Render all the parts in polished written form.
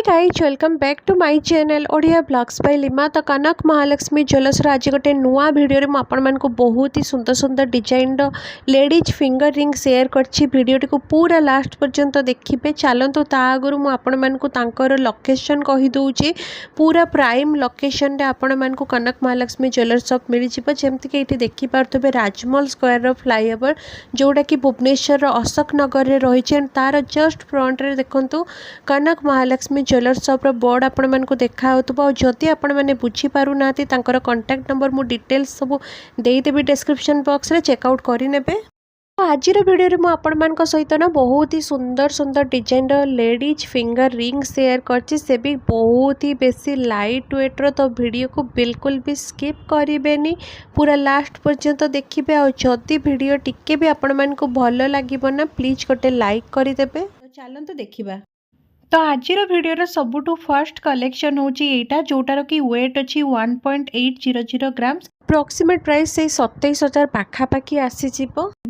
Guys welcome back to my channel Odia blogs by Lima. तो Kanak Mahalakshmi jewellers आज गोटे नुआ भिडियो रे आपको बहुत ही सुंदर सुंदर design ladies finger ring share करछि। भिडियोटी को पूरा लास्ट पर्यंत देखिए। चलतु ता आगु मुझे लोकेशन कही दूचे। पूरा प्राइम लोकेशन रे आपण को कनक महालक्ष्मी ज्वेलर्स शॉप मिल जमती कि ये देखिपे राजमहल स्क्वायर फ्लाईओवर जोटा कि भुवनेश्वर अशोक नगर में रही। तार जस्ट फ्रंट रे देखंतु कनक महालक्ष्मी ज्वेलर्स शॉप बोर्ड आपण मानक देखा जदि आपण मैंने बुझीपार ना कॉन्टैक्ट नंबर मु डिटेल्स सब देदेवी डिस्क्रिप्शन बॉक्स रे चेकआउट करें। आज भिडियो में आपण मान सहित ना बहुत ही सुंदर सुंदर design ladies finger ring share करछि, से भी बहुत ही बेसी लाइट वेट रो। तो वीडियो को बिल्कुल भी स्किप करें, पूरा लास्ट पर्यंत देखिए। और जदि वीडियो टिके भी आपण मान को भल लगे ना प्लीज गोटे लाइक करदेवे। तो चलते देखिबा। तो आज भिडियो सबुठु फर्स्ट कलेक्शन होची एटा जोटार की वेट अच्छी 1.800 ग्राम्स। अप्रोक्सीमेट प्राइस से 27,000 पाखापाखी आसी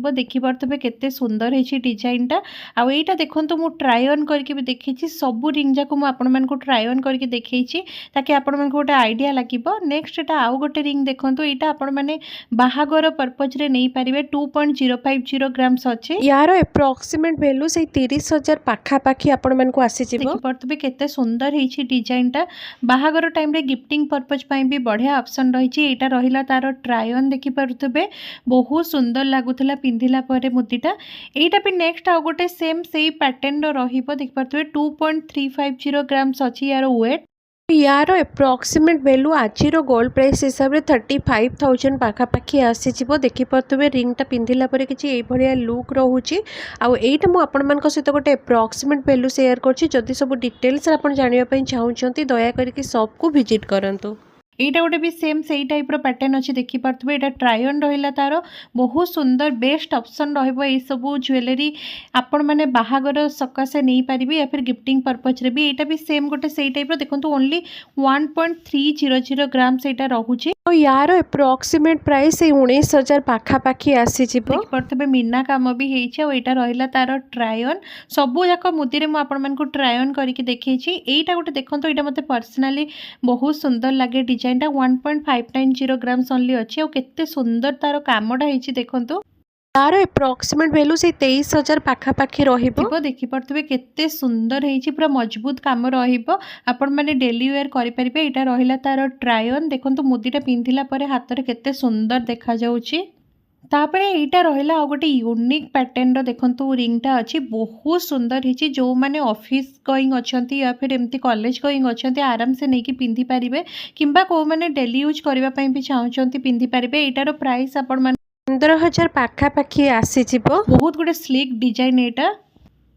देखिपे केते सुंदर है डिजाइनटा। आउ एटा देखंतु मु ट्राई ऑन करके भी देखी सबू रिंग जाक मुझे ट्राई ऑन करके देखी ताकि आपण मन गोटे आइडिया लगिबो। नेक्स्ट एटा आउ गोटे रिंग देखंतु एटा आपण माने बाहागर पर्पज रे नहीं पारिबे। 2.050 ग्राम्स अच्छे। यार अप्रोक्सीमेट वैल्यू से 30,000 पाखापाखी आपण मन को आसी देखिपे केते सुंदर है डिजाइनटा। बाहागर टाइम रे गिफ्टिंग पर्पज भी बढ़िया ऑप्शन रही। एटा रहिला तार ट्राई ऑन देखिपे बहुत सुंदर लगुला पिंधिला परे मुदीटा। एटा भी नेक्स्ट आउ गोटे सेम सेही पैटर्न रहिबो देखिपे 2.350 ग्राम्स अच्छी यार वेट। यार अप्रोक्सीमेट वैल्यू आज गोल्ड प्राइस हिसाब से 35,000 पाखापाखी आसी देखिपे। रिंगटा पिंधिला परे किछि भाया लुक रोचे। आईटा मुझे सहित गोटे अप्रोक्सीमेट वैल्यू शेयर कर सब डिटेल्स आप जानवाई चाहूँगी दया करके शॉप को विजिट करंतु। एटा गोटे भी सेम सेही टाइप रो पैटर्न अच्छी देखिपे। एटा ट्राई ऑन रहिला तार बहुत सुंदर बेस्ट ऑप्शन रहिबो। ए सब ज्वेलरी आपण माने बाहागर सकाशे नहीं पारिबे या फिर गिफ्टिंग पर्पज रे भी। एटा भी सेम गोटे सेही टाइप रो देखंतु ओनली 1.300 ग्राम्स एटा रहुची। तो यार अप्रोक्सीमेट प्राइस 19,000 पाखापाखी आसी देखिपे। मीना काम भी हेइछ। आ एटा रहिला तार ट्राई ऑन सबु जाक मुदी रे मु आपण मानकु ट्राई ऑन करके देखैछि। एटा गोटे देखंतु एटा मते पर्सनली बहुत सुंदर लागे डिजाइन 1.590 ग्राम्स ओनली अच्छी। और केते सुंदर तार कामटा होइछि देखंतु। तार अप्रोक्सीमेट वैल्यू से 23,000 पाखापाखी रहिबो देखिपे। केते सुंदर होइछि पूरा मजबूत काम रहिबो। आपण माने डेली वेयर करि परिबे। एटा रहिला तार ट्राई ऑन देखंतु मुदीटा पिंधिला परे हाथ रे केते सुंदर देखा जाउछि। तापरे एटा रहिला आ गोटे यूनिक पैटर्न रो देखंतु रिंगटा अच्छी बहुत सुंदर हिची। जो माने ऑफिस गोइंग अछंती या फिर एमती कॉलेज गोइंग अछंती आराम से नहीं कि पिंधि पारिबे किंबा को माने डेली यूज करबा पई भी चाहउछंती पिंधि पारिबे। एटारो प्राइस आपण माने 15,000 पाखापाखी आसी बहुत गोटे स्लिक डिजाइन एटा।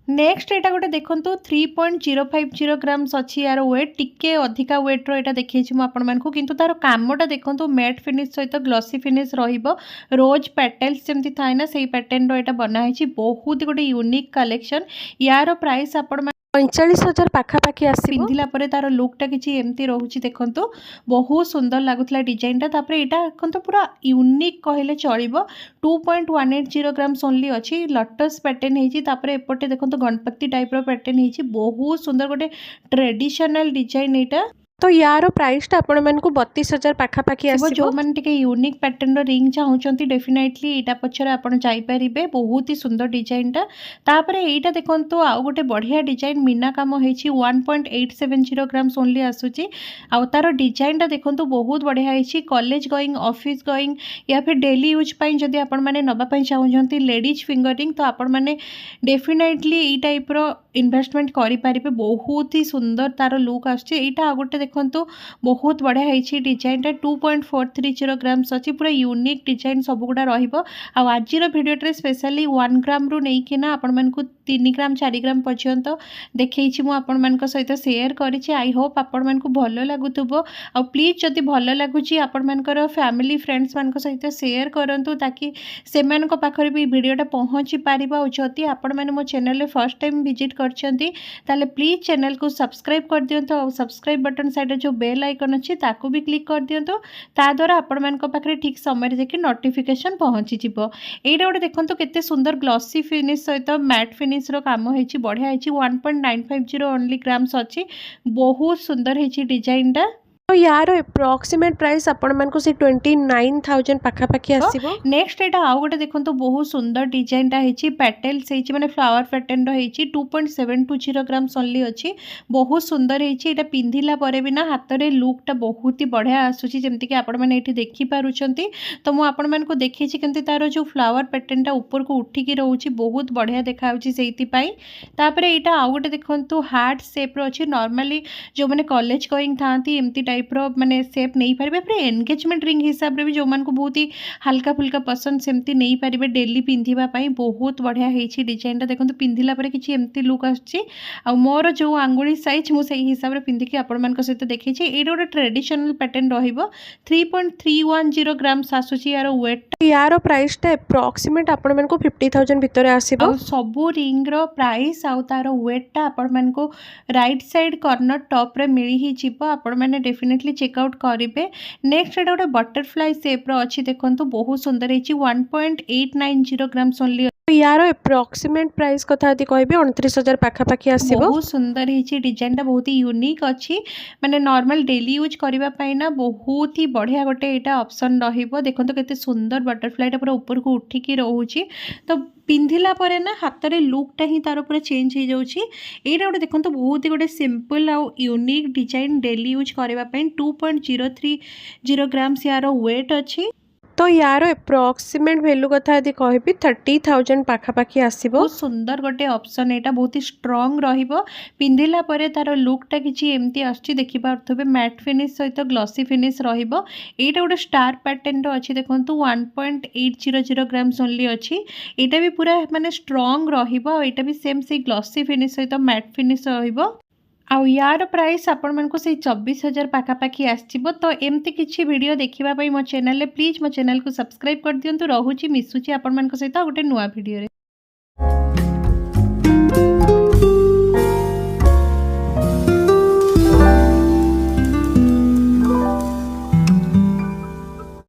नेक्स्ट एटा गोटे देखंतु 3.050 ग्राम्स अच्छी यार वेट टिके अधिका वेट रो एटा देखैछि मु आपण मानकु। किंतु तार कामटा देखंतु मैट फिनिश सहित ग्लॉसी फिनिश रहिबो। रोज पेटल्स जेमती थाय ना सेही पैटर्न रो एटा बना हैछि। बहुत गोटे यूनिक कलेक्शन। यार प्राइस आपण 45,000 पाखापाखी आसी पिंधिला परे तार लुकटा किछि एमती रहउछि देखंतु। बहुत सुंदर लागुतला डिजाइनटा। तापरे एटा देखंतु पूरा यूनिक कहले चलिबो। 2.180 ग्राम्स ओनली अच्छी। लटस पैटर्न हेछि। तापरे एपटे देखंतु गणपति टाइप रो पैटर्न हेछि। बहुत सुंदर गोटे ट्रेडिशनल डिजाइन एटा। तो यार प्राइसटा आपण मानकु 32,000 पाखापाखी आसीबो। जो माने टिके यूनिक पैटर्न रो रिंग चाहउचंती डेफिनेटली एटा पछरे आपण जाई परिबे। बहुत ही सुंदर डिजाइनटा। तापरे एटा देखंतु आउ गोटे बढ़िया डिजाइन मीना काम हेछि 1.870 ग्राम्स ओनली आसुची। आउ तार डिजाइनटा देखंतु बहुत बढ़िया हेछि। कॉलेज गोइंग ऑफिस गोइंग या फिर डेली यूज पई जदी आपण माने नबा पई चाहउचंती लेडीज फिंगरिंग तो आपण माने डेफिनेटली ई टाइप रो इन्वेस्टमेंट करि परिबे। बहुत ही सुंदर तार लुक आछे। एटा आ गोटे देखंतु बहुत बढ़िया हेछि डिजाइनटा 2.430 ग्राम्स अच्छी। पूरा यूनिक डिजाइन सब गुडा रहिबो। आ आजिर भिडियोटे स्पेशली 1 ग्राम रु नै किना आपण मानकु 3 ग्राम 4 ग्राम पर्यंत देखैछि मु आपण मानक सहित शेयर करिछि। आई होप आपण मानकु भलो लागुतबो। आ प्लीज जदि भलो लागुछि आपण मानकर फैमिली फ्रेंड्स मानक सहित शेयर करंतु ताकि सेमानक पाखरे भी भिडियोटा पहुंची पारिबो। आ जदि आपण माने मो चैनल रे फर्स्ट टाइम विजिट करछंती ताले प्लीज चैनल को सब्सक्राइब कर दियंतो। आ सब्सक्राइब बटन साइड जो बेल आइकन अच्छी ताकू भी क्लिक कर दियंतो। ता द्वारा आपण मानक पाखरे ठीक समय रे नोटिफिकेशन पहुंची जिवो। एटा गोटे देखंतु केते सुंदर ग्लॉसी फिनिश सहित मैट फिनिश फिनिश रो काम होइछि बढ़िया होइछि 1.950 ओनली ग्राम्स अछि बहुत सुंदर होइछि डिजाइन टा तो यार एप्रोक्सीमेट प्राइस आपण मानकु से 29000 पाखापाखि आसीबो नेक्स्ट एटा आउ गोटे देखंतु बहुत सुंदर डिजाइन टा हेछि पैटल्स हेछि माने फ्लावर पैटर्न रो हेछि 2.720 ग्राम्स ओनली अछि बहुत सुंदर हेछि एटा पिंधिला परे बिना हाथ रे लुक टा बहुत ही बढ़िया आसुछि जेमति कि आपण माने एठी देखि पारुछंती तो मु आपण मानकु देखिछि केनति तारो जो फ्लावर पैटर्न टा ऊपर को उठी की रहउछि बहुत बढ़िया देखा होछि सेति पई तापरे एटा आउ गोटे देखंतु हार्ट शेप रो अछि नॉर्मली जो माने कॉलेज गोइंग थांती एमती टाइप रो माने शेप नहीं पारिबे फिर एंगेजमेंट रिंग हिसाब रे भी जो मान को बहुत ही हल्का फुल्का पसंद सेमती नहीं पारिबे डेली पिंधिबा पई बहुत बढ़िया हेछि डिजाइन टा देखंतु पिंधिला परे किछि एमती लुक आछि आ मोर जो आंगुली साइज मु सही हिसाब रे पिंधि के आपण मान को सहित देखैछि एडो गोटे ट्रेडिशनल पैटर्न रहिबो 3.310 ग्राम्स आसुछि यार वेट यार प्राइस टा अप्रोक्सीमेट आपण मान को 50000 भितर आसीबो सबु रिंग रो प्राइस आ तार वेट टा आपण मान को राइट साइड कॉर्नर टॉप रे मिली ही जिवो आपण माने डेफिनेटली चेकआउट करेंगे नेक्स्ट एटा गोटे बटरफ्लाई शेप रो अछि देखंतु बहुत सुंदर हेछि 1.890 ग्राम्स ओनली यार एप्रोक्सीमेट प्राइस कथा यदि कहबे 29000 पाखापाखि आसीबो बहुत सुंदर हेछि डिजाइन टा बहुत ही यूनिक अछि माने नॉर्मल डेली यूज करिबा पई ना बहुत ही बढ़िया गोटे एटा ऑप्शन रहिबो देखंतु केते सुंदर बटरफ्लाई टा पूरा ऊपर को उठी की रहउछि तो पिंधिला परे ना हाथ रे लुक टा ही तार पूरा चेंज हो जाउछि एटा गोटे देखंतु बहुत ही गोटे सिंपल आ यूनिक डिजाइन डेली यूज करिबा पई 2.030 ग्राम्स यार वेट अछि तो यार एप्रोक्सीमेट वैल्यू कथा यदि कहबी 30000 पाखापाखि आसीबो बहुत सुंदर गोटे ऑप्शन एटा बहुत ही स्ट्रांग रहिबो पिंधिला परे तार लुक टा किछि एमती आछि देखि पारथबे मैट फिनिश सहित ग्लॉसी फिनिश रहिबो एटा गोटे स्टार पैटर्न रो अछि देखंतु 1.800 ग्राम्स ओनली अछि एटा भी पूरा माने स्ट्रांग रहिबो एटा भी सेम से ग्लॉसी फिनिश सहित मैट फिनिश रहिबो आउ यार प्राइस आपण मानकु से 24000 पाखापाखि आसीबो तो एमती किछि वीडियो देखिबा पई मो चैनल ले प्लीज मो चैनल को सब्सक्राइब कर दियंतु रहूची मिसुची आपण मानक सहित गोटे नुवा वीडियो रे।